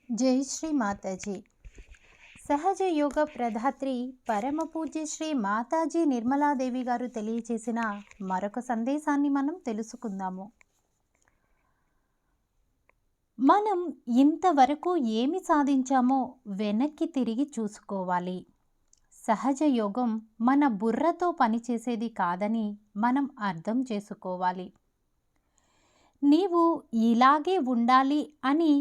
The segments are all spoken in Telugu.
జై శ్రీ మాతాజీ. సహజ యోగ ప్రధాత్రి పరమ పూజ్య శ్రీ మాతాజీ నిర్మలాదేవి గారు తెలియచేసిన మరొక సందేశాన్ని మనం తెలుసుకుందాము. మనం ఇంతవరకు ఏమి సాధించామో వెనక్కి తిరిగి చూసుకోవాలి. సహజ యోగం మన బుర్రతో పనిచేసేది కాదని మనం అర్థం చేసుకోవాలి. నీవు ఇలాగే ఉండాలి అని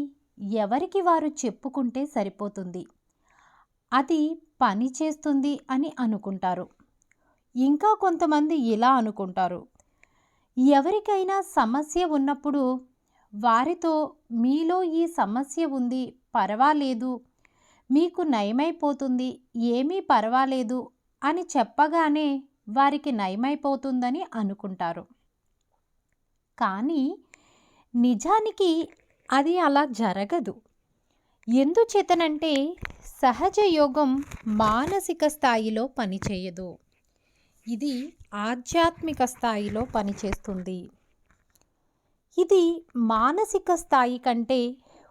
ఎవరికి వారు చెప్పుకుంటే సరిపోతుంది, అది పని చేస్తుంది అని అనుకుంటారు. ఇంకా కొంతమంది ఇలా అనుకుంటారు, ఎవరికైనా సమస్య ఉన్నప్పుడు వారితో మీలో ఈ సమస్య ఉంది, పర్వాలేదు, మీకు నయమైపోతుంది, ఏమీ పర్వాలేదు అని చెప్పగానే వారికి నయమైపోతుందని అనుకుంటారు. కానీ నిజానికి అది అలా జరగదు. ఎందుచేతనంటే సహజ యోగం మానసిక స్థాయిలో పనిచేయదు, ఇది ఆధ్యాత్మిక స్థాయిలో పనిచేస్తుంది. ఇది మానసిక స్థాయి కంటే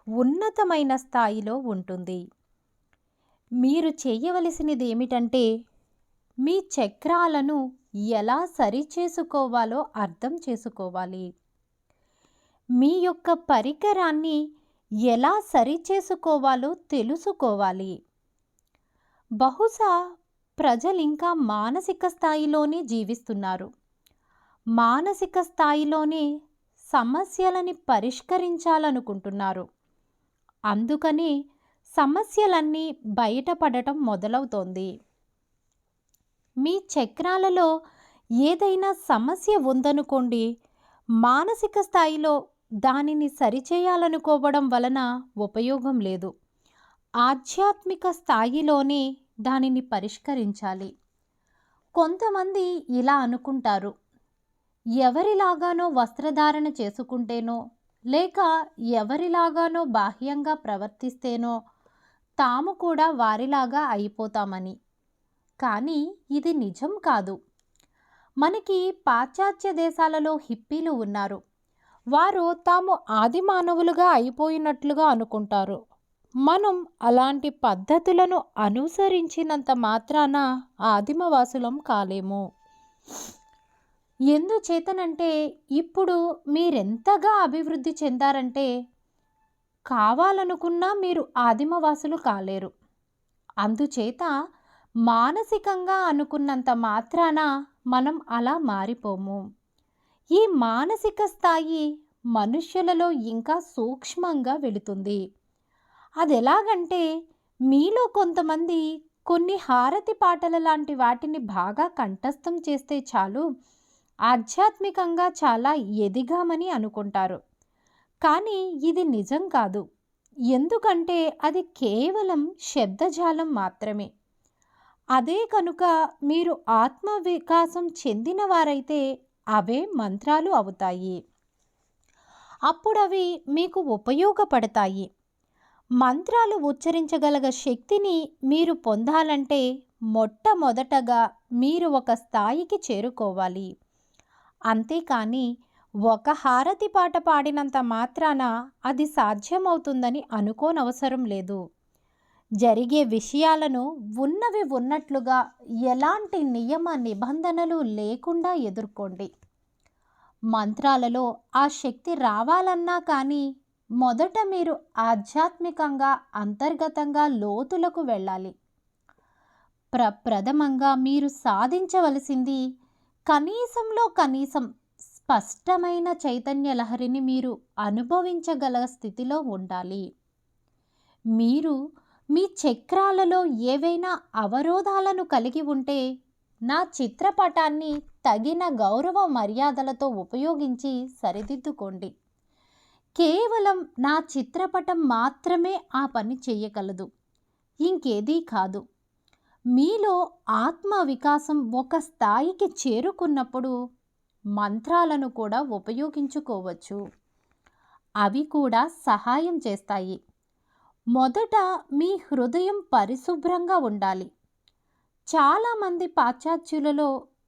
ఉన్నతమైన స్థాయిలో ఉంటుంది. మీరు చేయవలసినది ఏమిటంటే మీ చక్రాలను ఎలా సరిచేసుకోవాలో అర్థం చేసుకోవాలి. మీ యొక్క పరికరాన్ని ఎలా సరిచేసుకోవాలో తెలుసుకోవాలి. బహుశా ప్రజలు ఇంకా మానసిక స్థాయిలోనే జీవిస్తున్నారు. మానసిక స్థాయిలోనే సమస్యలని పరిష్కరించాలనుకుంటున్నారు. అందుకనే సమస్యలన్నీ బయటపడటం మొదలవుతోంది. మీ చక్రాలలో ఏదైనా సమస్య ఉందనుకోండి, మానసిక స్థాయిలో దానిని సరిచేయాలనుకోవడం వలన ఉపయోగం లేదు. ఆధ్యాత్మిక స్థాయిలోనే దానిని పరిష్కరించాలి. కొంతమంది ఇలా అనుకుంటారు, ఎవరిలాగానో వస్త్రధారణ చేసుకుంటేనో లేక ఎవరిలాగానో బాహ్యంగా ప్రవర్తిస్తేనో తాము కూడా వారిలాగా అయిపోతామని. కానీ ఇది నిజం కాదు. మనకి పాశ్చాత్య దేశాలలో హిప్పీలు ఉన్నారు. వారు తాము ఆది మానవులుగా అయిపోయినట్లుగా అనుకుంటారు. మనం అలాంటి పద్ధతులను అనుసరించినంత మాత్రాన ఆదిమవాసులం కాలేము. ఎందుచేతనంటే ఇప్పుడు మీరెంతగా అభివృద్ధి చెందారంటే కావాలనుకున్నా మీరు ఆదిమవాసులు కాలేరు. అందుచేత మానసికంగా అనుకున్నంత మాత్రాన మనం అలా మారిపోము. ఈ మానసిక స్థాయి మనుష్యులలో ఇంకా సూక్ష్మంగా వెళుతుంది. అది ఎలాగంటే మీలో కొంతమంది కొన్ని హారతి పాటల లాంటి వాటిని బాగా కంఠస్థం చేస్తే చాలు ఆధ్యాత్మికంగా చాలా ఎదిగామని అనుకుంటారు. కానీ ఇది నిజం కాదు. ఎందుకంటే అది కేవలం శబ్దజాలం మాత్రమే. అదే కనుక మీరు ఆత్మ వికాసం చెందిన వారైతే అవే మంత్రాలు అవుతాయి. అప్పుడు అవి మీకు ఉపయోగపడతాయి. మంత్రాలు ఉచ్చరించగల శక్తిని మీరు పొందాలంటే మొట్టమొదటగా మీరు ఒక స్థాయికి చేరుకోవాలి. అంతేకాని ఒక హారతి పాట పాడినంత మాత్రాన అది సాధ్యమవుతుందని అనుకోనవసరం లేదు. జరిగే విషయాలను ఉన్నవి ఉన్నట్లుగా ఎలాంటి నియమ నిబంధనలు లేకుండా ఎదుర్కోండి. మంత్రాలలో ఆ శక్తి రావాలన్నా కానీ మొదట మీరు ఆధ్యాత్మికంగా అంతర్గతంగా లోతులకు వెళ్ళాలి. ప్రథమంగా మీరు సాధించవలసింది కనీసంలో కనీసం స్పష్టమైన చైతన్య లహరిని మీరు అనుభవించగల స్థితిలో ఉండాలి. మీరు మీ చక్రాలలో ఏవైనా అవరోధాలను కలిగి ఉంటే నా చిత్రపటాన్ని తగిన గౌరవ మర్యాదలతో ఉపయోగించి సరిదిద్దుకోండి. కేవలం నా చిత్రపటం మాత్రమే ఆ పని చేయగలదు, ఇంకేదీ కాదు. మీలో ఆత్మ వికాసం ఒక స్థాయికి చేరుకున్నప్పుడు మంత్రాలను కూడా ఉపయోగించుకోవచ్చు. అవి కూడా సహాయం చేస్తాయి. మొదట మీ హృదయం పరిశుభ్రంగా ఉండాలి. చాలామంది పాశ్చాత్యులలో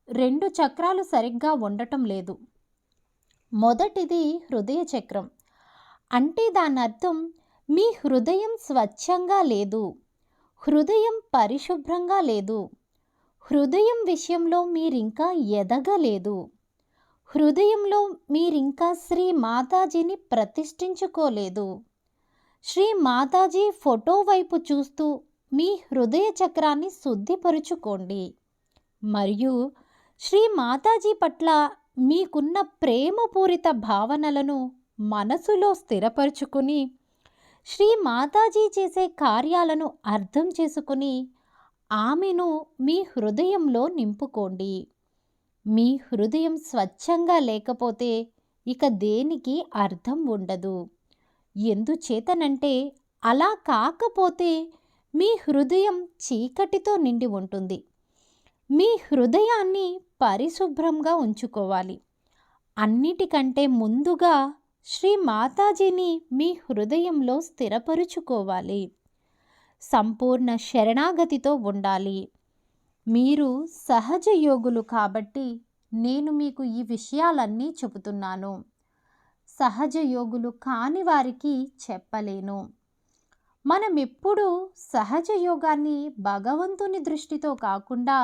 2 చక్రాలు సరిగ్గా ఉండటం లేదు. మొదటిది హృదయ చక్రం. అంటే దాని అర్థం మీ హృదయం స్వచ్ఛంగా లేదు, హృదయం పరిశుభ్రంగా లేదు, హృదయం విషయంలో మీరింకా ఎదగలేదు, హృదయంలో మీరింకా శ్రీ మాతాజీని ప్రతిష్ఠించుకోలేదు. శ్రీ మాతాజీ ఫోటో వైపు చూస్తూ మీ హృదయ చక్రాన్ని శుద్ధిపరుచుకోండి మరియు శ్రీ మాతాజీ పట్ల మీకున్న ప్రేమపూరిత భావనలను మనసులో స్థిరపరుచుకుని శ్రీ మాతాజీ చేసే కార్యాలను అర్థం చేసుకుని ఆమెను మీ హృదయంలో నింపుకోండి. మీ హృదయం స్వచ్ఛంగా లేకపోతే ఇక దేనికి అర్థం ఉండదు. ఎందుచేతనంటే అలా కాకపోతే మీ హృదయం చీకటితో నిండి ఉంటుంది. మీ హృదయాన్ని పరిశుభ్రంగా ఉంచుకోవాలి. అన్నిటికంటే ముందుగా శ్రీ మాతాజీని మీ హృదయంలో స్థిరపరుచుకోవాలి. సంపూర్ణ శరణాగతితో ఉండాలి. మీరు సహజ యోగులు కాబట్టి నేను మీకు ఈ విషయాలన్నీ చెబుతున్నాను. సహజ యోగులు కాని వారికి చెప్పలేను. మనం ఎప్పుడూ సహజ యోగాన్ని భగవంతుని దృష్టితో కాకుండా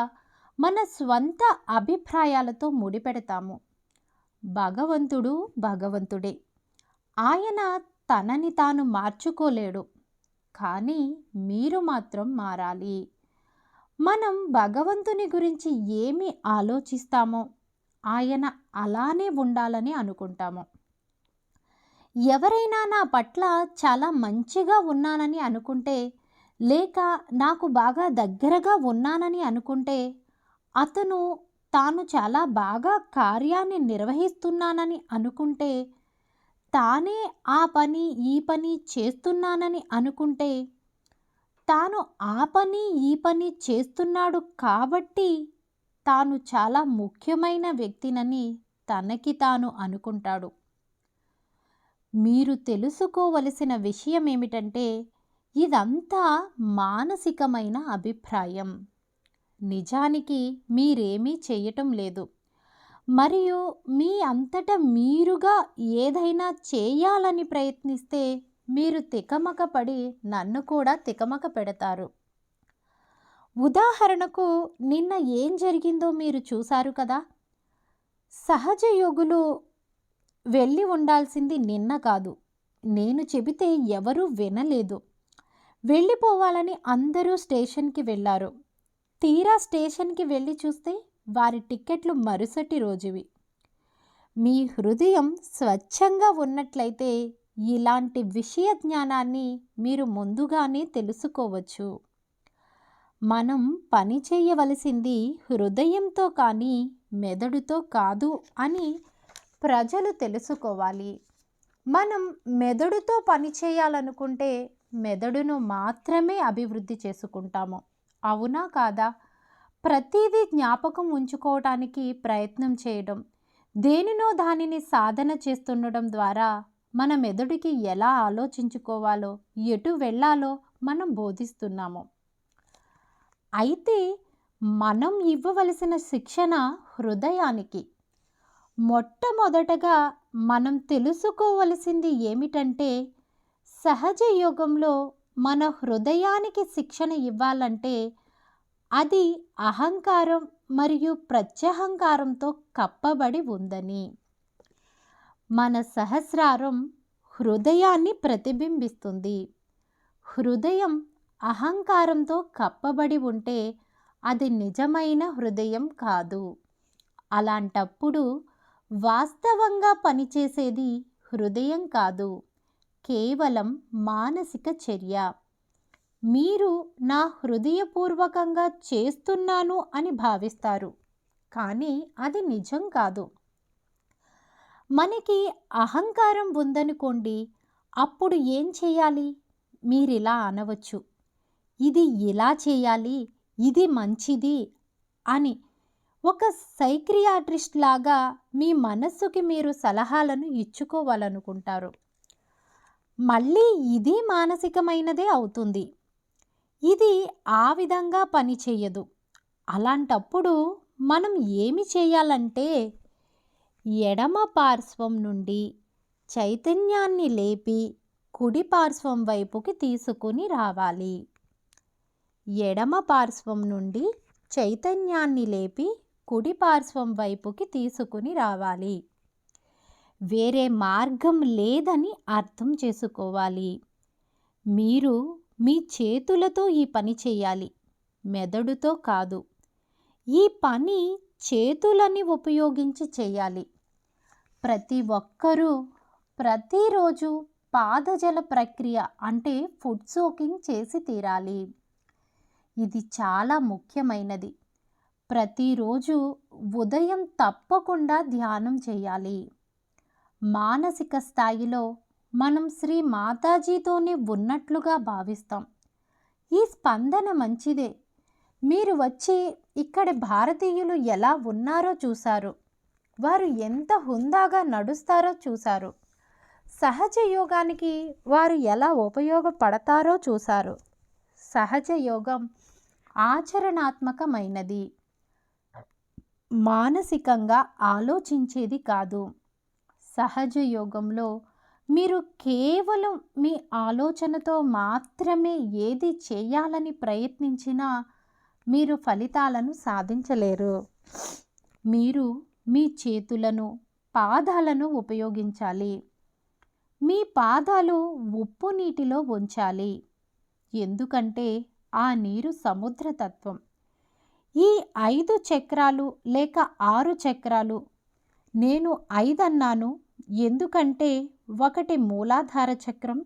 మన స్వంత అభిప్రాయాలతో ముడిపెడతాము. భగవంతుడు భగవంతుడే. ఆయన తనని తాను మార్చుకోలేడు. కానీ మీరు మాత్రం మారాలి. మనం భగవంతుని గురించి ఏమి ఆలోచిస్తామో ఆయన అలానే ఉండాలని అనుకుంటాము. ఎవరైనా నా పట్ల చాలా మంచిగా ఉన్నానని అనుకుంటే, లేక నాకు బాగా దగ్గరగా ఉన్నానని అనుకుంటే, అతను తాను చాలా బాగా కార్యాన్ని నిర్వహిస్తున్నానని అనుకుంటే, తానే ఆ పని ఈ పని చేస్తున్నానని అనుకుంటే, తాను ఆ పని ఈ పని చేస్తున్నాడు కాబట్టి తాను చాలా ముఖ్యమైన వ్యక్తినని తనకి తాను అనుకుంటాడు. మీరు తెలుసుకోవలసిన విషయం ఏమిటంటే ఇదంతా మానసికమైన అభిప్రాయం. నిజానికి మీరేమీ చేయటం లేదు. మరియు మీ అంతటా మీరుగా ఏదైనా చేయాలని ప్రయత్నిస్తే మీరు తికమక పడి నన్ను కూడా తికమక పెడతారు. ఉదాహరణకు నిన్న ఏం జరిగిందో మీరు చూశారు కదా. సహజ యోగులు వెళ్ళి ఉండాల్సింది నిన్న కాదు. నేను చెబితే ఎవరూ వినలేదు. వెళ్ళిపోవాలని అందరూ స్టేషన్కి వెళ్ళారు. తీరా స్టేషన్కి వెళ్ళి చూస్తే వారి టిక్కెట్లు మరుసటి రోజువి. మీ హృదయం స్వచ్ఛంగా ఉన్నట్లయితే ఇలాంటి విషయ జ్ఞానాన్ని మీరు ముందుగానే తెలుసుకోవచ్చు. మనం పని చేయవలసింది హృదయంతో కానీ మెదడుతో కాదు అని ప్రజలు తెలుసుకోవాలి. మనం మెదడుతో పని చేయాలనుకుంటే మెదడును మాత్రమే అభివృద్ధి చేసుకుంటాము. అవునా కాదా? ప్రతిదీ జ్ఞాపకం ఉంచుకోవటానికి ప్రయత్నం చేయడం, దేనినో దానిని సాధన చేస్తుండడం ద్వారా మన మెదడుకి ఎలా ఆలోచించుకోవాలో, ఎటు వెళ్ళాలో మనం బోధిస్తున్నాము. అయితే మనం ఇవ్వవలసిన శిక్షణ హృదయానికి. మొట్టమొదటగా మనం తెలుసుకోవలసింది ఏమిటంటే సహజ యోగంలో మన హృదయానికి శిక్షణ ఇవ్వాలంటే అది అహంకారం మరియు ప్రత్యహంకారంతో కప్పబడి ఉందని. మన సహస్రారం హృదయాన్ని ప్రతిబింబిస్తుంది. హృదయం అహంకారంతో కప్పబడి ఉంటే అది నిజమైన హృదయం కాదు. అలాంటప్పుడు వాస్తవంగా పనిచేసేది హృదయం కాదు, కేవలం మానసిక చర్య. మీరు నా హృదయపూర్వకంగా చేస్తున్నాను అని భావిస్తారు, కానీ అది నిజం కాదు. మనకి అహంకారం ఉందనుకోండి, అప్పుడు ఏం చేయాలి? మీరిలా అనవచ్చు, ఇది ఇలా చేయాలి, ఇది మంచిది అని. ఒక సైక్రియాట్రిస్ట్ లాగా మీ మనస్సుకి మీరు సలహాలను ఇచ్చుకోవాలనుకుంటారు. మళ్ళీ ఇది మానసికమైనదే అవుతుంది. ఇది ఆ విధంగా పనిచేయదు. అలాంటప్పుడు మనం ఏమి చేయాలంటే ఎడమ పార్శ్వం నుండి చైతన్యాన్ని లేపి కుడి పార్శ్వం వైపుకి తీసుకుని రావాలి. ఎడమ పార్శ్వం నుండి చైతన్యాన్ని లేపి కుడి పార్శ్వం వైపుకి తీసుకుని రావాలి. వేరే మార్గం లేదని అర్థం చేసుకోవాలి. మీరు మీ చేతులతో ఈ పని చేయాలి, మెదడుతో కాదు. ఈ పని చేతులని ఉపయోగించి చేయాలి. ప్రతి ఒక్కరూ ప్రతిరోజు పాదజల ప్రక్రియ అంటే ఫుడ్ సోకింగ్ చేసి తీరాలి. ఇది చాలా ముఖ్యమైనది. ప్రతిరోజు ఉదయం తప్పకుండా ధ్యానం చేయాలి. మానసిక స్థాయిలో మనం శ్రీ మాతాజీతోనే ఉన్నట్లుగా భావిస్తాం. ఈ స్పందన మంచిదే. మీరు వచ్చి ఇక్కడ భారతీయులు ఎలా ఉన్నారో చూశారు. వారు ఎంత హుందాగా నడుస్తారో చూశారు. సహజ యోగానికి వారు ఎలా ఉపయోగపడతారో చూశారు. సహజ యోగం ఆచరణాత్మకమైనది, మానసికంగా ఆలోచించేది కాదు. సహజ యోగంలో మీరు కేవలం మీ ఆలోచనతో మాత్రమే ఏది చేయాలని ప్రయత్నించినా మీరు ఫలితాలను సాధించలేరు. మీరు మీ చేతులను, పాదాలను ఉపయోగించాలి. మీ పాదాలు ఉప్పు నీటిలో ఉంచాలి, ఎందుకంటే ఆ నీరు సముద్రతత్వం. ఈ 5 చక్రాలు లేక 6 చక్రాలు, నేను 5 అన్నాను ఎందుకంటే ఒకటి మూలాధార చక్రం,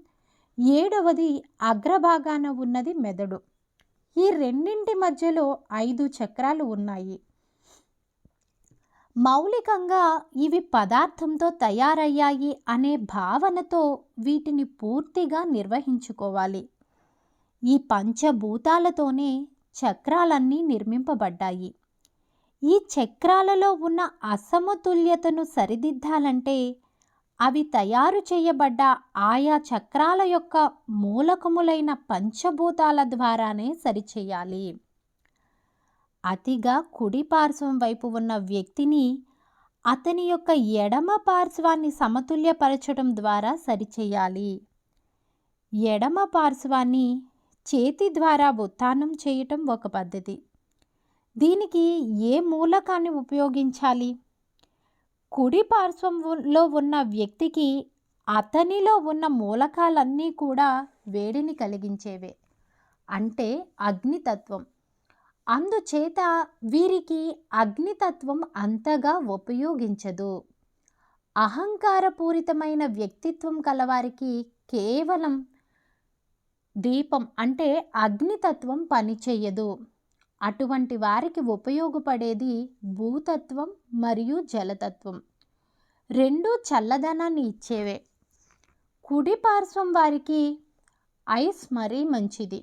7వది అగ్రభాగాన ఉన్నది మెదడు. ఈ రెండింటి మధ్యలో 5 చక్రాలు ఉన్నాయి. మౌలికంగా ఇవి పదార్థంతో తయారయ్యాయి అనే భావనతో వీటిని పూర్తిగా నిర్వహించుకోవాలి. ఈ పంచభూతాలతోనే చక్రాలన్నీ నిర్మింపబడ్డాయి. ఈ చక్రాలలో ఉన్న అసమతుల్యతను సరిదిద్దాలంటే అవి తయారు చేయబడ్డ ఆయా చక్రాల యొక్క మూలకములైన పంచభూతాల ద్వారానే సరిచేయాలి. అతిగా కుడి పార్శ్వం వైపు ఉన్న వ్యక్తిని అతని యొక్క ఎడమ పార్శ్వాన్ని సమతుల్యపరచడం ద్వారా సరిచేయాలి. ఎడమ పార్శ్వాన్ని చేతి ద్వారా ఉత్థానం చేయటం ఒక పద్ధతి. దీనికి ఏ మూలకాన్ని ఉపయోగించాలి? కుడి పార్శ్వంలో ఉన్న వ్యక్తికి అతనిలో ఉన్న మూలకాలన్నీ కూడా వేడిని కలిగించేవే, అంటే అగ్నితత్వం. అందుచేత వీరికి అగ్నితత్వం అంతగా ఉపయోగించదు. అహంకారపూరితమైన వ్యక్తిత్వం కలవారికి కేవలం దీపం అంటే అగ్నితత్వం పనిచేయదు. అటువంటి వారికి ఉపయోగపడేది భూతత్వం మరియు జలతత్వం. రెండూ చల్లదనాన్ని ఇచ్చేవే. కుడి పార్శ్వం వారికి ఐస్ మరీ మంచిది.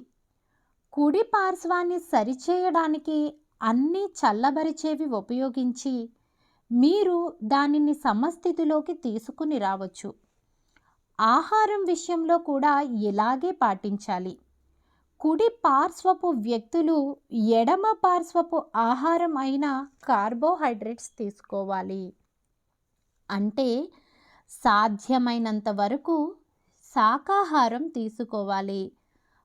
కుడి పార్శ్వాన్ని సరిచేయడానికి అన్నీ చల్లబరిచేవి ఉపయోగించి మీరు దానిని సమస్థితిలోకి తీసుకుని రావచ్చు. ఆహారం విషయంలో కూడా ఇలాగే పాటించాలి. కుడి పార్శ్వపు వ్యక్తులు ఎడమ పార్శ్వపు ఆహారం అయిన కార్బోహైడ్రేట్స్ తీసుకోవాలి. అంటే సాధ్యమైనంత వరకు శాకాహారం తీసుకోవాలి.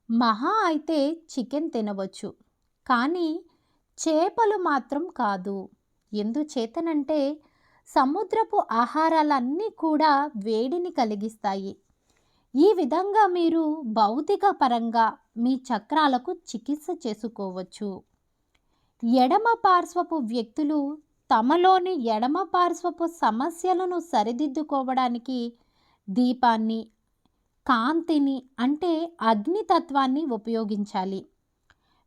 మహా అయితే చికెన్ తినవచ్చు, కానీ చేపలు మాత్రం కాదు. ఎందుచేతనంటే సముద్రపు ఆహారాలన్నీ కూడా వేడిని కలిగిస్తాయి. ఈ విధంగా మీరు భౌతిక పరంగా మీ చక్రాలకు చికిత్స చేసుకోవచ్చు. ఎడమ పార్శ్వపు వ్యక్తులు తమలోని ఎడమ పార్శ్వపు సమస్యలను సరిదిద్దుకోవడానికి దీపాన్ని, కాంతిని అంటే అగ్నితత్వాన్ని ఉపయోగించాలి.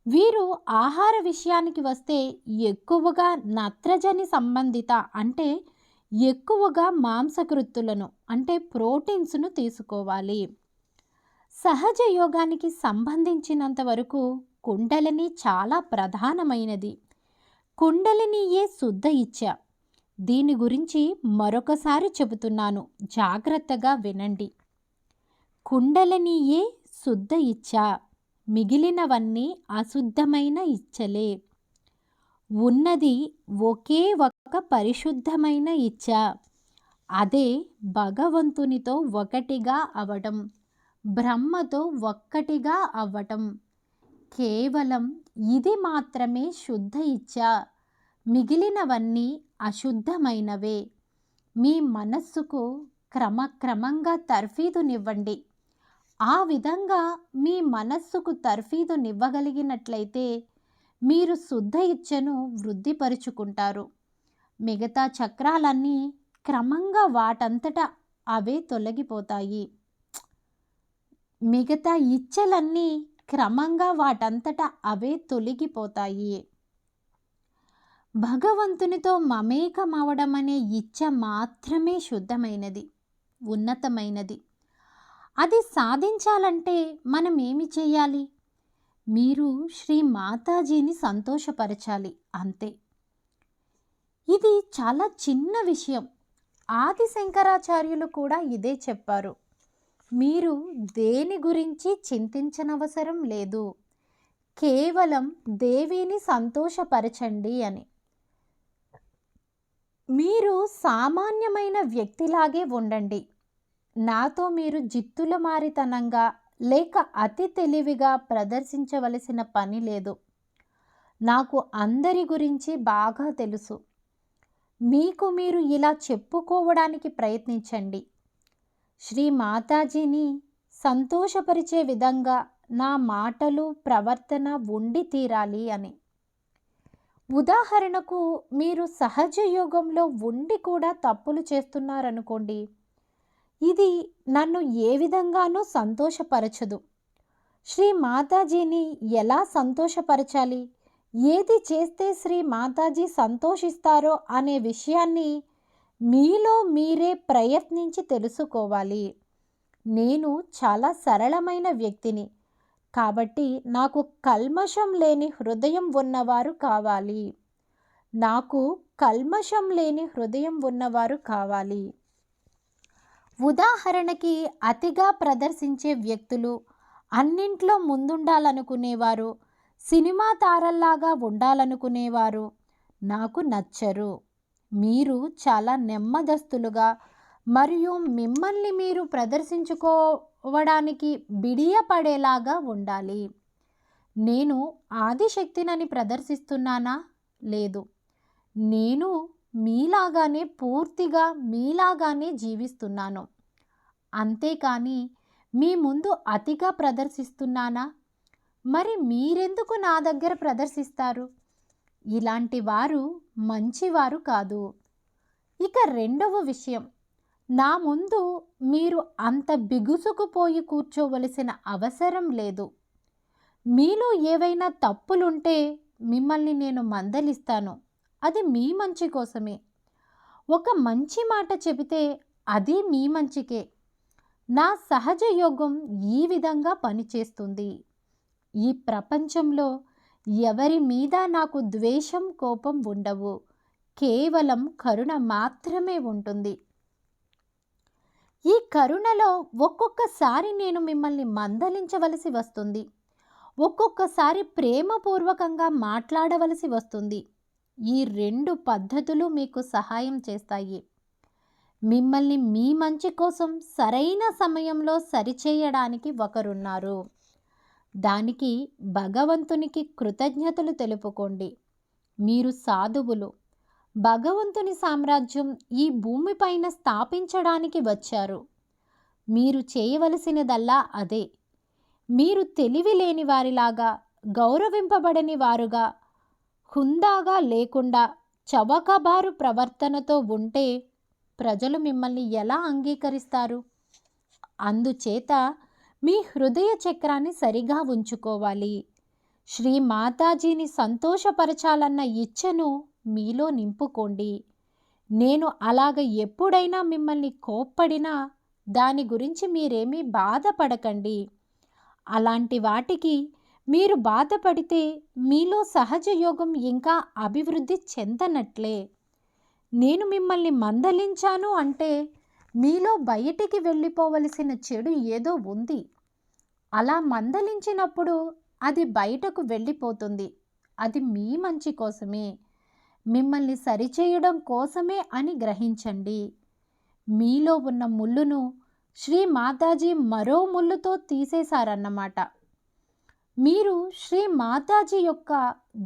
వీరు ఆహార విషయానికి వస్తే ఎక్కువగా నత్రజని సంబంధిత అంటే ఎక్కువగా మాంసకృత్తులను అంటే ప్రోటీన్స్ను తీసుకోవాలి. సహజ యోగానికి సంబంధించినంత వరకు కుండలిని చాలా ప్రధానమైనది. కుండలినియే శుద్ధ ఇచ్ఛ. దీని గురించి మరొకసారి చెబుతున్నాను, జాగ్రత్తగా వినండి. కుండలినియే శుద్ధ ఇచ్ఛ, మిగిలినవన్నీ అశుద్ధమైన ఇచ్ఛలే. ఉన్నది ఒకే ఒక పరిశుద్ధమైన ఇచ్ఛ, అదే భగవంతునితో ఒకటిగా అవడం, బ్రహ్మతో ఒక్కటిగా అవ్వటం. కేవలం ఇది మాత్రమే శుద్ధ ఇచ్ఛ, మిగిలినవన్నీ అశుద్ధమైనవే. మీ మనస్సుకు క్రమక్రమంగా తర్ఫీదునివ్వండి. ఆ విధంగా మీ మనస్సుకు తర్ఫీదునివ్వగలిగినట్లయితే మీరు శుద్ధ ఇచ్ఛను వృద్ధిపరుచుకుంటారు. మిగతా చక్రాలన్నీ క్రమంగా వాటంతట అవే తొలగిపోతాయి. మిగతా ఇచ్ఛలన్నీ క్రమంగా వాటంతట అవే తొలగిపోతాయి. భగవంతునితో మమేకమవడం అనే ఇచ్ఛ మాత్రమే శుద్ధమైనది, ఉన్నతమైనది. అది సాధించాలంటే మనం ఏమి చేయాలి? మీరు శ్రీ మాతాజీని సంతోషపరచాలి, అంతే. ఇది చాలా చిన్న విషయం. ఆది శంకరాచార్యులు కూడా ఇదే చెప్పారు. మీరు దేని గురించి చింతించనవసరం లేదు, కేవలం దేవిని సంతోషపరచండి అని. మీరు సామాన్యమైన వ్యక్తిలాగే ఉండండి. నాతో మీరు జిత్తులమారితనంగా లేక అతి తెలివిగా ప్రదర్శించవలసిన పని లేదు. నాకు అందరి గురించి బాగా తెలుసు. మీకు మీరు ఇలా చెప్పుకోవడానికి ప్రయత్నించండి. శ్రీ మాతాజీని సంతోషపరిచే విధంగా నా మాటలు ప్రవర్తన ఉండి తీరాలి అని. ఉదాహరణకు మీరు సహజ యోగంలో ఉండి కూడా తప్పులు చేస్తున్నారనుకోండి. ఇది నన్ను ఏ విధంగానూ సంతోషపరచదు. శ్రీ మాతాజీని ఎలా సంతోషపరచాలి, ఏది చేస్తే శ్రీ మాతాజీ సంతోషిస్తారో అనే విషయాన్ని మీలో మీరే ప్రయత్నించి తెలుసుకోవాలి. నేను చాలా సరళమైన వ్యక్తిని కాబట్టి నాకు కల్మషం లేని హృదయం ఉన్నవారు కావాలి. నాకు కల్మషం లేని హృదయం ఉన్నవారు కావాలి. ఉదాహరణకి అతిగా ప్రదర్శించే వ్యక్తులు, అన్నింట్లో ముందుండాలనుకునేవారు, సినిమా తారల్లాగా ఉండాలనుకునేవారు నాకు నచ్చరు. మీరు చాలా నెమ్మదస్తులుగా మరియు మిమ్మల్ని మీరు ప్రదర్శించుకోవడానికి బిడియపడేలాగా ఉండాలి. నేను ఆదిశక్తినని ప్రదర్శిస్తున్నానా? లేదు. నేను మీలాగానే పూర్తిగా మీలాగానే జీవిస్తున్నాను. అంతేకాని మీ ముందు అతిగా ప్రదర్శిస్తున్నానా? మరి మీరెందుకు నా దగ్గర ప్రదర్శిస్తారు? ఇలాంటి వారు మంచివారు కాదు. ఇక రెండవ విషయం, నా ముందు మీరు అంత బిగుసుకుపోయి కూర్చోవలసిన అవసరం లేదు. మీలో ఏవైనా తప్పులుంటే మిమ్మల్ని నేను మందలిస్తాను. అది మీ మంచి కోసమే. ఒక మంచి మాట చెబితే అది మీ మంచికే. నా సహజ యోగం ఈ విధంగా పనిచేస్తుంది. ఈ ప్రపంచంలో ఎవరి మీద నాకు ద్వేషం, కోపం ఉండవు. కేవలం కరుణ మాత్రమే ఉంటుంది. ఈ కరుణలో ఒక్కొక్కసారి నేను మిమ్మల్ని మందలించవలసి వస్తుంది. ఒక్కొక్కసారి ప్రేమపూర్వకంగా మాట్లాడవలసి వస్తుంది. ఈ రెండు పద్ధతులు మీకు సహాయం చేస్తాయి. మిమ్మల్ని మీ మంచి కోసం సరైన సమయంలో సరిచేయడానికి ఒకరున్నారు. దానికి భగవంతునికి కృతజ్ఞతలు తెలుపుకోండి. మీరు సాధువులు. భగవంతుని సామ్రాజ్యం ఈ భూమిపైన స్థాపించడానికి వచ్చారు. మీరు చేయవలసినదల్లా అదే. మీరు తెలివి లేని వారిలాగా, గౌరవింపబడని వారుగా, హుందాగా లేకుండా చవకబారు ప్రవర్తనతో ఉంటే ప్రజలు మిమ్మల్ని ఎలా అంగీకరిస్తారు? అందుచేత మీ హృదయ చక్రాన్ని సరిగా ఉంచుకోవాలి. శ్రీ మాతాజీని సంతోషపరచాలన్న ఇచ్ఛను మీలో నింపుకోండి. నేను అలాగ ఎప్పుడైనా మిమ్మల్ని కోప్పడినా దాని గురించి మీరేమీ బాధపడకండి. అలాంటి వాటికి మీరు బాధపడితే మీలో సహజ యోగం ఇంకా అభివృద్ధి చెందనట్లే. నేను మిమ్మల్ని మందలించాను అంటే మీలో బయటికి వెళ్ళిపోవలసిన చెడు ఏదో ఉంది. అలా మందలించినప్పుడు అది బయటకు వెళ్ళిపోతుంది. అది మీ మంచి కోసమే, మిమ్మల్ని సరిచేయడం కోసమే అని గ్రహించండి. మీలో ఉన్న ముళ్ళును శ్రీ మాతాజీ మరో ముళ్ళుతో తీసేశారన్నమాట. మీరు శ్రీ మాతాజీ యొక్క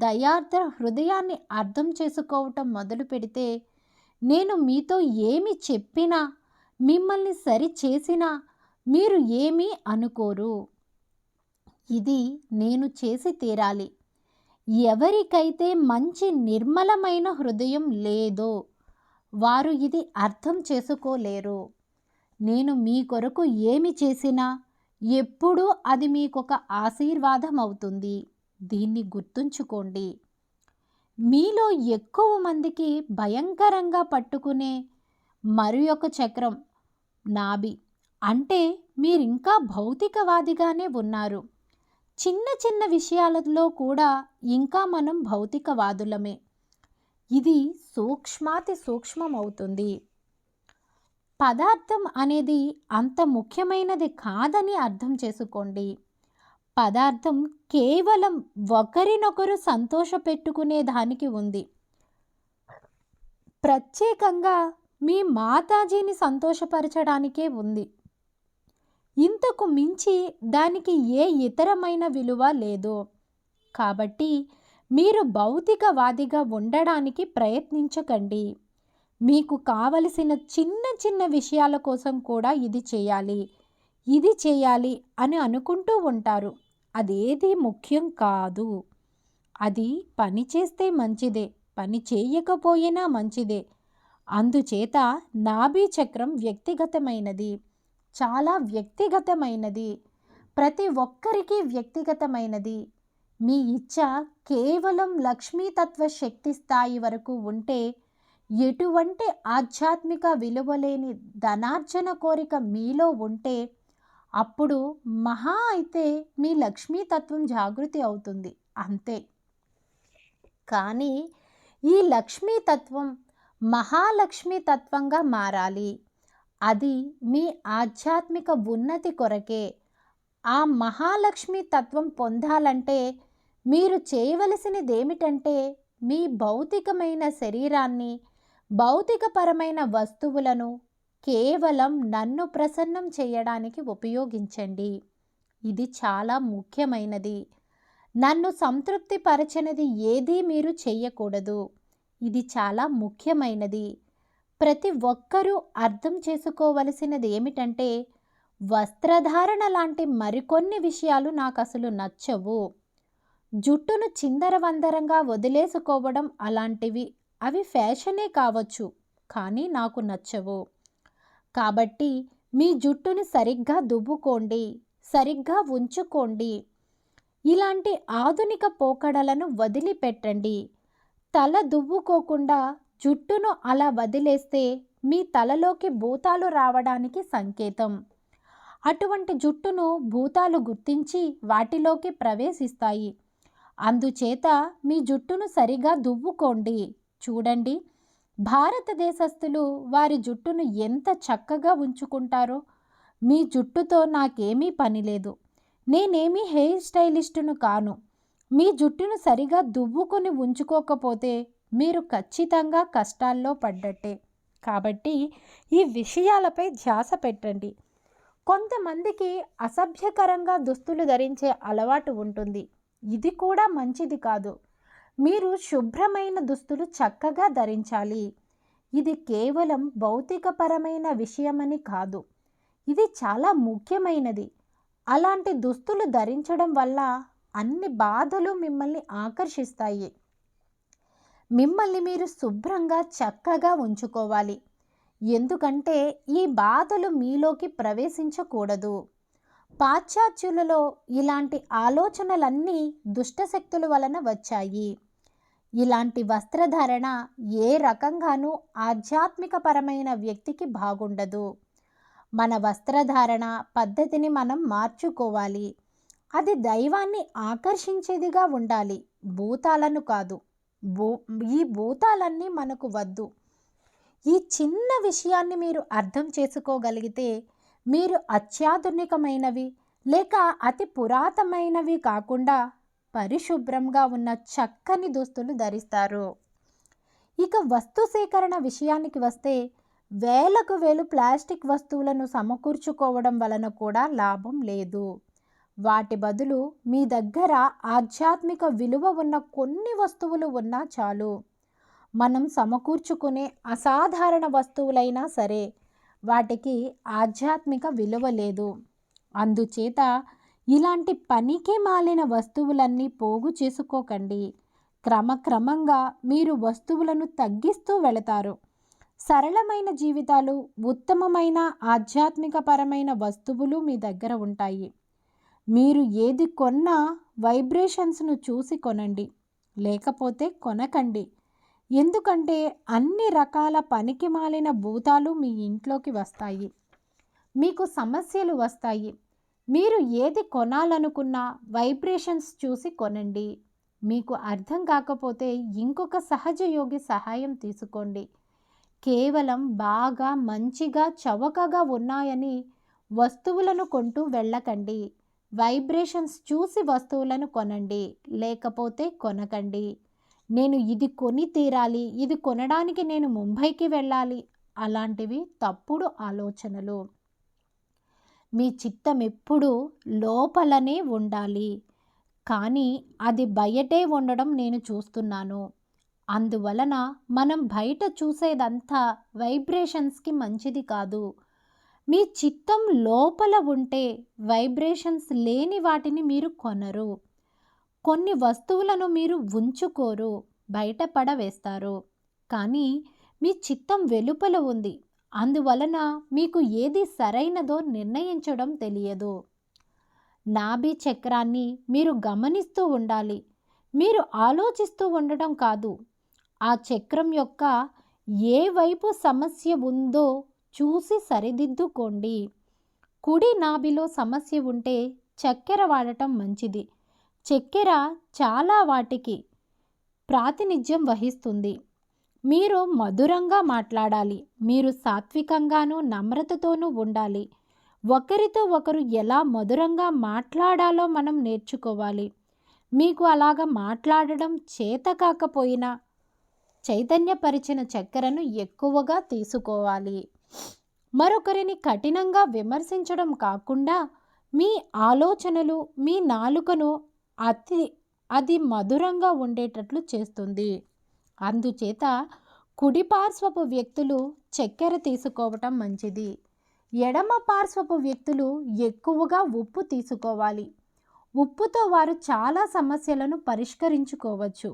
దయార్ద్ర హృదయాన్ని అర్థం చేసుకోవటం మొదలు పెడితే, నేను మీతో ఏమి చెప్పినా, మిమ్మల్ని సరిచేసినా మీరు ఏమీ అనుకోరు. ఇది నేను చేసి తీరాలి. ఎవరికైతే మంచి నిర్మలమైన హృదయం లేదో వారు ఇది అర్థం చేసుకోలేరు. నేను మీ కొరకు ఏమి చేసినా ఎప్పుడూ అది మీకొక ఆశీర్వాదం అవుతుంది. దీన్ని గుర్తుంచుకోండి. మీలో ఎక్కువ మందికి భయంకరంగా పట్టుకునే మరి ఒక చక్రం నాభి. అంటే మీరింకా భౌతికవాదిగానే ఉన్నారు. చిన్న చిన్న విషయాలలో కూడా ఇంకా మనం భౌతికవాదులమే. ఇది సూక్ష్మాతి సూక్ష్మం అవుతుంది. పదార్థం అనేది అంత ముఖ్యమైనది కాదని అర్థం చేసుకోండి. పదార్థం కేవలం ఒకరినొకరు సంతోషపెట్టుకునే దానికి ఉంది. ప్రత్యేకంగా మీ మాతాజీని సంతోషపరచడానికే ఉంది. ఇంతకు మించి దానికి ఏ ఇతరమైన విలువ లేదు. కాబట్టి మీరు భౌతికవాదిగా ఉండడానికి ప్రయత్నించకండి. మీకు కావలసిన చిన్న చిన్న విషయాల కోసం కూడా ఇది చేయాలి అని అనుకుంటూ ఉంటారు. అదేది ముఖ్యం కాదు. అది పని చేస్తే మంచిదే, పని చేయకపోయినా మంచిదే. అందుచేత నాభి చక్రం వ్యక్తిగతమైనది, చాలా వ్యక్తిగతమైనది, ప్రతి ఒక్కరికి వ్యక్తిగతమైనది. మీ ఇచ్చ కేవలం లక్ష్మీతత్వ శక్తి స్థాయి వరకు ఉంటే, ఎటువంటి ఆధ్యాత్మిక విలువలేని ధనార్జన కోరిక మీలో ఉంటే, అప్పుడు మహా అయితే మీ లక్ష్మీతత్వం జాగృతి అవుతుంది, అంతే. కానీ ఈ లక్ష్మీతత్వం మహాలక్ష్మీ తత్వంగా మారాలి. అది మీ ఆధ్యాత్మిక ఉన్నతి కొరకే. ఆ మహాలక్ష్మి తత్వం పొందాలంటే మీరు చేయవలసినది ఏమిటంటే, మీ భౌతికమైన శరీరాన్ని, భౌతికపరమైన వస్తువులను కేవలం నన్ను ప్రసన్నం చేయడానికి ఉపయోగించండి. ఇది చాలా ముఖ్యమైనది. నన్ను సంతృప్తి పరచనిది ఏదీ మీరు చెయ్యకూడదు. ఇది చాలా ముఖ్యమైనది. ప్రతి ఒక్కరూ అర్థం చేసుకోవలసినది ఏమిటంటే, వస్త్రధారణ లాంటి మరికొన్ని విషయాలు నాకు అసలు నచ్చవు. జుట్టును చిందరవందరంగా వదిలేసుకోవడం అలాంటివి, అవి ఫ్యాషనే కావచ్చు, కానీ నాకు నచ్చవు. కాబట్టి మీ జుట్టుని సరిగ్గా దువ్వుకోండి, సరిగ్గా ఉంచుకోండి. ఇలాంటి ఆధునిక పోకడలను వదిలిపెట్టండి. తల దువ్వుకోకుండా జుట్టును అలా వదిలేస్తే మీ తలలోకి భూతాలు రావడానికి సంకేతం. అటువంటి జుట్టును భూతాలు గుర్తించి వాటిలోకి ప్రవేశిస్తాయి. అందుచేత మీ జుట్టును సరిగా దువ్వుకోండి. చూడండి, భారతదేశస్థులు వారి జుట్టును ఎంత చక్కగా ఉంచుకుంటారో. మీ జుట్టుతో నాకేమీ పని లేదు, నేనేమీ హెయిర్ స్టైలిస్టును కాను. మీ జుట్టును సరిగా దువ్వుకొని ఉంచుకోకపోతే మీరు ఖచ్చితంగా కష్టాల్లో పడ్డట్టే. కాబట్టి ఈ విషయాలపై ధ్యాస పెట్టండి. కొంతమందికి అసభ్యకరంగా దుస్తులు ధరించే అలవాటు ఉంటుంది. ఇది కూడా మంచిది కాదు. మీరు శుభ్రమైన దుస్తులు చక్కగా ధరించాలి. ఇది కేవలం భౌతికపరమైన విషయమని కాదు, ఇది చాలా ముఖ్యమైనది. అలాంటి దుస్తులు ధరించడం వల్ల అన్ని బాధలు మిమ్మల్ని ఆకర్షిస్తాయి. మిమ్మల్ని మీరు శుభ్రంగా చక్కగా ఉంచుకోవాలి. ఎందుకంటే ఈ బాధలు మీలోకి ప్రవేశించకూడదు. పాశ్చాత్యులలో ఇలాంటి ఆలోచనలన్నీ దుష్టశక్తుల వలన వచ్చాయి. ఇలాంటి వస్త్రధారణ ఏ రకంగానూ ఆధ్యాత్మికపరమైన వ్యక్తికి బాగుండదు. మన వస్త్రధారణ పద్ధతిని మనం మార్చుకోవాలి. అది దైవాన్ని ఆకర్షించేదిగా ఉండాలి, భూతాలను కాదు. ఈ భూతాలన్నీ మనకు వద్దు. ఈ చిన్న విషయాన్ని మీరు అర్థం చేసుకోగలిగితే మీరు అత్యాధునికమైనవి లేక అతి పురాతనమైనవి కాకుండా పరిశుభ్రంగా ఉన్న చక్కని దుస్తులు ధరిస్తారు. ఇక వస్తు సేకరణ విషయానికి వస్తే, వేలకు వేలు ప్లాస్టిక్ వస్తువులను సమకూర్చుకోవడం వలన కూడా లాభం లేదు. వాటి బదులు మీ దగ్గర ఆధ్యాత్మిక విలువ ఉన్న కొన్ని వస్తువులు ఉన్నా చాలు. మనం సమకూర్చుకునే అసాధారణ వస్తువులైనా సరే వాటికి ఆధ్యాత్మిక విలువ లేదు. అందుచేత ఇలాంటి పనికి మాలిన వస్తువులన్నీ పోగు చేసుకోకండి. క్రమక్రమంగా మీరు వస్తువులను తగ్గిస్తూ వెళతారు. సరళమైన జీవితాలు, ఉత్తమమైన ఆధ్యాత్మికపరమైన వస్తువులు మీ దగ్గర ఉంటాయి. మీరు ఏది కొన్నా వైబ్రేషన్స్ను చూసి కొనండి, లేకపోతే కొనకండి. ఎందుకంటే అన్ని రకాల పనికి మాలిన భూతాలు మీ ఇంట్లోకి వస్తాయి, మీకు సమస్యలు వస్తాయి. మీరు ఏది కొనాలనుకున్నా వైబ్రేషన్స్ చూసి కొనండి. మీకు అర్థం కాకపోతే ఇంకొక సహజ యోగి సహాయం తీసుకోండి. కేవలం బాగా మంచిగా చవకగా ఉన్నాయని వస్తువులను కొంటూ వెళ్ళకండి. వైబ్రేషన్స్ చూసి వస్తువులను కొనండి, లేకపోతే కొనకండి. నేను ఇది కొని తీరాలి, ఇది కొనడానికి నేను ముంబైకి వెళ్ళాలి, అలాంటివి తప్పుడు ఆలోచనలు. మీ చిత్తం ఎప్పుడూ లోపలనే ఉండాలి, కానీ అది బయటే ఉండడం నేను చూస్తున్నాను. అందువలన మనం బయట చూసేదంతా వైబ్రేషన్స్కి మంచిది కాదు. మీ చిత్తం లోపల ఉంటే వైబ్రేషన్స్ లేని వాటిని మీరు కొనరు. కొన్ని వస్తువులను మీరు ఉంచుకోరు, బయట పడవేస్తారు. కానీ మీ చిత్తం వెలుపల ఉంది, అందువలన మీకు ఏది సరైనదో నిర్ణయించడం తెలియదు. నాభి చక్రాన్ని మీరు గమనిస్తూ ఉండాలి, మీరు ఆలోచిస్తూ ఉండడం కాదు. ఆ చక్రం యొక్క ఏ వైపు సమస్య ఉందో చూసి సరిదిద్దుకోండి. కుడి నాభిలో సమస్య ఉంటే చక్కెర వాడటం మంచిది. చక్కెర చాలా వాటికి ప్రాతినిధ్యం వహిస్తుంది. మీరు మధురంగా మాట్లాడాలి, మీరు సాత్వికంగానూ నమ్రతతోనూ ఉండాలి. ఒకరితో ఒకరు ఎలా మధురంగా మాట్లాడాలో మనం నేర్చుకోవాలి. మీకు అలాగ మాట్లాడడం చేత కాకపోయినా చైతన్యపరిచిన చక్కెరను ఎక్కువగా తీసుకోవాలి. మరొకరిని కఠినంగా విమర్శించడం కాకుండా మీ ఆలోచనలు, మీ నాలుకను అది మధురంగా ఉండేటట్లు చేస్తుంది. అందుచేత కుడి పార్శ్వపు వ్యక్తులు చక్కెర తీసుకోవటం మంచిది. ఎడమ పార్శ్వపు వ్యక్తులు ఎక్కువగా ఉప్పు తీసుకోవాలి. ఉప్పుతో వారు చాలా సమస్యలను పరిష్కరించుకోవచ్చు.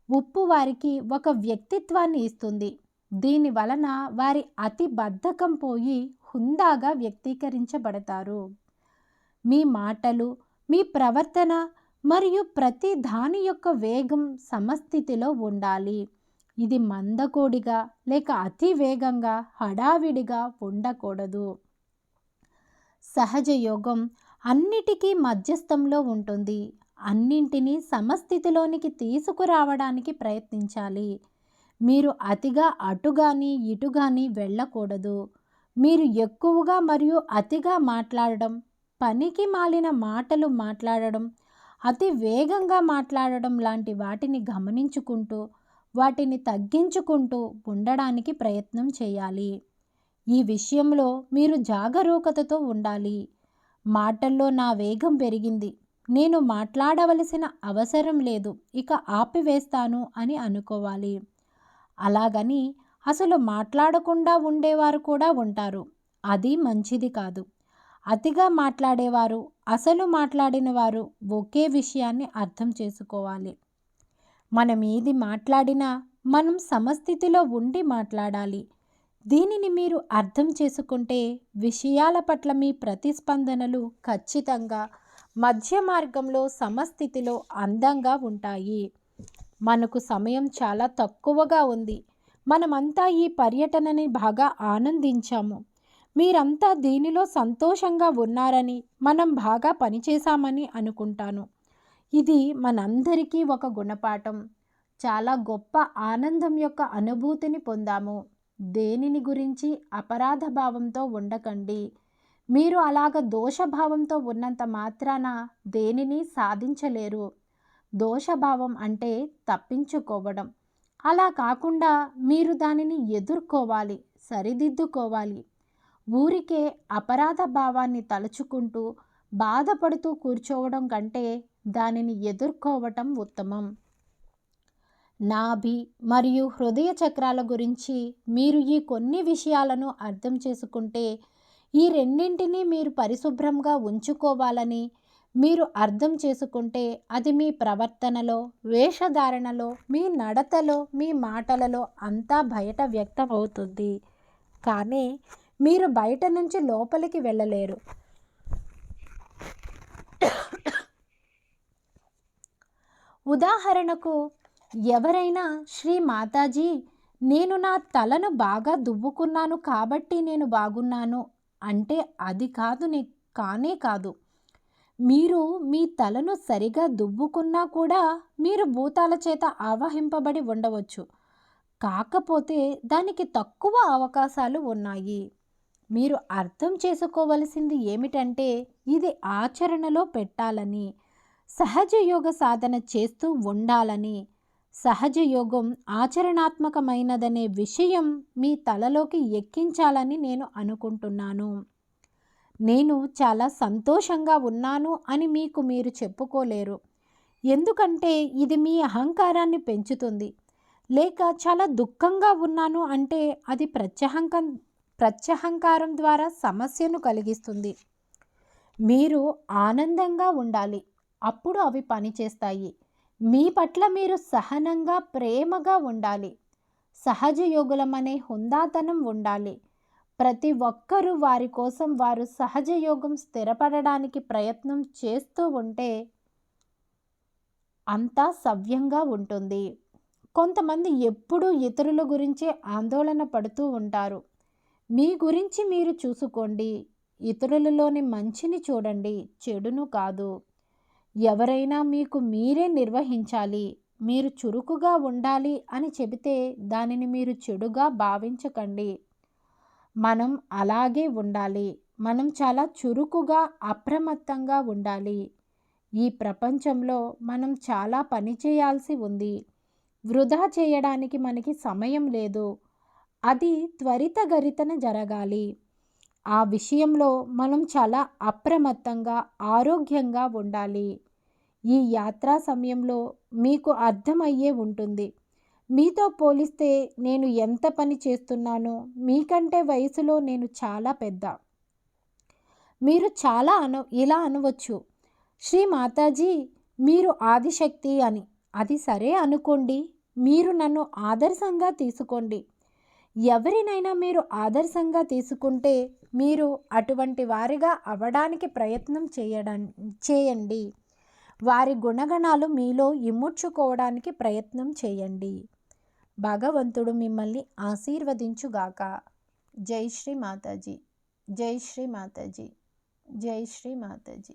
ఉప్పు వారికి ఒక వ్యక్తిత్వాన్ని ఇస్తుంది. దీని వలన వారి అతి బద్ధకం పోయి హుందాగా వ్యక్తీకరించబడతారు. మీ మాటలు, మీ ప్రవర్తన మరియు ప్రతి దాని యొక్క వేగం సమస్థితిలో ఉండాలి. ఇది మందకోడిగా లేక అతి వేగంగా హడావిడిగా ఉండకూడదు. సహజ యోగం అన్నిటికీ మధ్యస్థంలో ఉంటుంది. అన్నింటినీ సమస్థితిలోనికి తీసుకురావడానికి ప్రయత్నించాలి. మీరు అతిగా అటుగాని ఇటుగాని వెళ్ళకూడదు. మీరు ఎక్కువగా మరియు అతిగా మాట్లాడడం, పనికి మాలిన మాటలు మాట్లాడడం, అతి వేగంగా మాట్లాడడం లాంటి వాటిని గమనించుకుంటూ వాటిని తగ్గించుకుంటూ ఉండడానికి ప్రయత్నం చేయాలి. ఈ విషయంలో మీరు జాగరూకతతో ఉండాలి. మాటల్లో నా వేగం పెరిగింది, నేను మాట్లాడవలసిన అవసరం లేదు, ఇక ఆపివేస్తాను అని అనుకోవాలి. అలాగని అసలు మాట్లాడకుండా ఉండేవారు కూడా ఉంటారు. అది మంచిది కాదు. అతిగా మాట్లాడేవారు, అసలు మాట్లాడిన వారు ఒకే విషయాన్ని అర్థం చేసుకోవాలి. మనం ఏది మాట్లాడినా మనం సమస్థితిలో ఉండి మాట్లాడాలి. దీనిని మీరు అర్థం చేసుకుంటే విషయాల పట్ల మీ ప్రతిస్పందనలు ఖచ్చితంగా మధ్య మార్గంలో సమస్థితిలో అందంగా ఉంటాయి. మనకు సమయం చాలా తక్కువగా ఉంది. మనమంతా ఈ పర్యటనని బాగా ఆనందించాము. మీరంతా దీనిలో సంతోషంగా ఉన్నారని, మనం బాగా పనిచేశామని అనుకుంటాను. ఇది మనందరికీ ఒక గుణపాఠం. చాలా గొప్ప ఆనందం యొక్క అనుభూతిని పొందాము. దేనిని గురించి అపరాధ భావంతో ఉండకండి. మీరు అలాగ దోషభావంతో ఉన్నంత మాత్రాన దేనిని సాధించలేరు. దోషభావం అంటే తప్పించుకోవడం. అలా కాకుండా మీరు దానిని ఎదుర్కోవాలి, సరిదిద్దుకోవాలి. ఊరికే అపరాధ భావాన్ని తలుచుకుంటూ బాధపడుతూ కూర్చోవడం కంటే దానిని ఎదుర్కోవటం ఉత్తమం. నాభి మరియు హృదయ చక్రాల గురించి మీరు ఈ కొన్ని విషయాలను అర్థం చేసుకుంటే, ఈ రెండింటినీ మీరు పరిశుభ్రంగా ఉంచుకోవాలని మీరు అర్థం చేసుకుంటే, అది మీ ప్రవర్తనలో, వేషధారణలో, మీ నడతలో, మీ మాటలలో అంతా బయట వ్యక్తం అవుతుంది. కానీ మీరు బయట నుంచి లోపలికి వెళ్ళలేరు. ఉదాహరణకు, ఎవరైనా శ్రీ మాతాజీ, నేను నా తలను బాగా దువ్వుకున్నాను కాబట్టి నేను బాగున్నాను అంటే అది కానే కాదు. మీరు మీ తలను సరిగా దువ్వుకున్నా కూడా మీరు భూతాల చేత ఆవహింపబడి ఉండవచ్చు. కాకపోతే దానికి తక్కువ అవకాశాలు ఉన్నాయి. మీరు అర్థం చేసుకోవలసింది ఏమిటంటే, ఇది ఆచరణలో పెట్టాలని, సహజ యోగ సాధన చేస్తూ ఉండాలని. సహజ యోగం ఆచరణాత్మకమైనదనే విషయం మీ తలలోకి ఎక్కించాలని నేను అనుకుంటున్నాను. నేను చాలా సంతోషంగా ఉన్నాను అని మీకు మీరు చెప్పుకోలేరు. ఎందుకంటే ఇది మీ అహంకారాన్ని పెంచుతుంది. లేక చాలా దుఃఖంగా ఉన్నాను అంటే అది ప్రత్యహంకారం ద్వారా సమస్యను కలిగిస్తుంది. మీరు ఆనందంగా ఉండాలి, అప్పుడు అవి పనిచేస్తాయి. మీ పట్ల మీరు సహనంగా, ప్రేమగా ఉండాలి. సహజ యోగులమనే హుందాతనం ఉండాలి. ప్రతి ఒక్కరూ వారి కోసం వారు సహజ యోగం స్థిరపడడానికి ప్రయత్నం చేస్తూ ఉంటే అంతా సవ్యంగా ఉంటుంది. కొంతమంది ఎప్పుడూ ఇతరుల గురించే ఆందోళన పడుతూ ఉంటారు. మీ గురించి మీరు చూసుకోండి. ఇతరులలోని మంచిని చూడండి, చెడును కాదు. ఎవరైనా మీకు మీరే నిర్వహించాలి, మీరు చురుకుగా ఉండాలి అని చెబితే దానిని మీరు చెడుగా భావించకండి. మనం అలాగే ఉండాలి. మనం చాలా చురుకుగా, అప్రమత్తంగా ఉండాలి. ఈ ప్రపంచంలో మనం చాలా పని చేయాల్సి ఉంది. వృధా చేయడానికి మనకి సమయం లేదు. అది త్వరితగతిన జరగాలి. ఆ విషయంలో మనం చాలా అప్రమత్తంగా, ఆరోగ్యంగా ఉండాలి. ఈ యాత్రా సమయంలో మీకు అర్థమయ్యే ఉంటుంది. మీతో పోలిస్తే నేను ఎంత పని చేస్తున్నానో. మీకంటే వయసులో నేను చాలా పెద్ద. మీరు చాలా ఇలా అనవచ్చు, శ్రీ మాతాజీ మీరు ఆదిశక్తి అని. అది సరే అనుకోండి. మీరు నన్ను ఆదర్శంగా తీసుకోండి. ఎవరినైనా మీరు ఆదర్శంగా తీసుకుంటే మీరు అటువంటి వారిగా అవ్వడానికి ప్రయత్నం చేయండి. వారి గుణగణాలు మీలో ఇముడ్చుకోవడానికి ప్రయత్నం చేయండి. భగవంతుడు మిమ్మల్ని ఆశీర్వదించుగాక. జై శ్రీ మాతాజీ. జై శ్రీ మాతాజీ. జై శ్రీ మాతాజీ.